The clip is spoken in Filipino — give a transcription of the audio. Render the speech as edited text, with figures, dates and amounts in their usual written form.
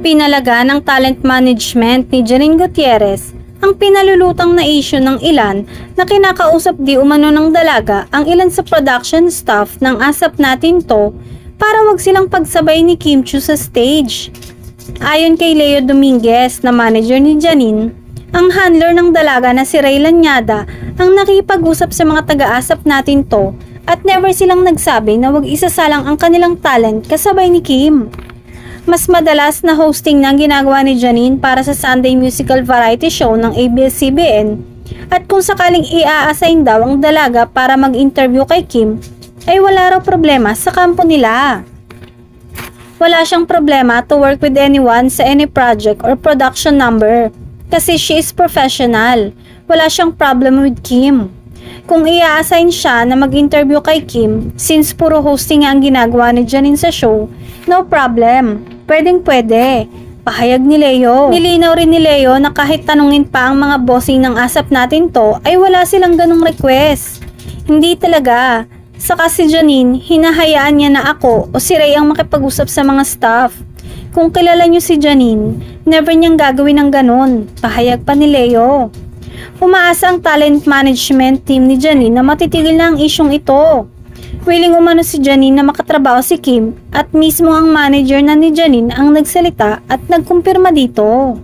Pinalaga ng talent management ni Janine Gutierrez ang pinalulutang na issue ng ilan na kinakausap di umano ng dalaga ang ilan sa production staff ng Asap Natin To para wag silang pagsabay ni Kim Chiu sa stage. Ayon kay Leo Dominguez na manager ni Janine, ang handler ng dalaga na si Ray Lanyada ang nakipag-usap sa mga taga-Asap Natin To at never silang nagsabi na wag isasalang ang kanilang talent kasabay ni Kim. Mas madalas na hosting na ginagawa ni Janine para sa Sunday musical variety show ng ABS-CBN at kung sakaling i-a-assign daw ang dalaga para mag-interview kay Kim ay wala raw problema sa kampo nila. Wala siyang problema to work with anyone sa any project or production number kasi she is professional. Wala siyang problem with Kim. Kung i-assign siya na mag-interview kay Kim, since puro hosting nga ang ginagawa ni Janine sa show, no problem. Pwedeng-pwede. Pahayag ni Leo. Nilinaw rin ni Leo na kahit tanungin pa ang mga bossing ng Asap Natin To ay wala silang ganong request. Hindi talaga. Saka si Janine, hinahayaan niya na ako o si Ray ang makipag-usap sa mga staff. Kung kilala niyo si Janine, never niyang gagawin ng ganon. Pahayag pa ni Leo. Umaasa ang talent management team ni Janine na matitigil na ang isyong ito. Willing umano si Janine na makatrabaho si Kim at mismo ang manager na ni Janine ang nagsalita at nagkumpirma dito.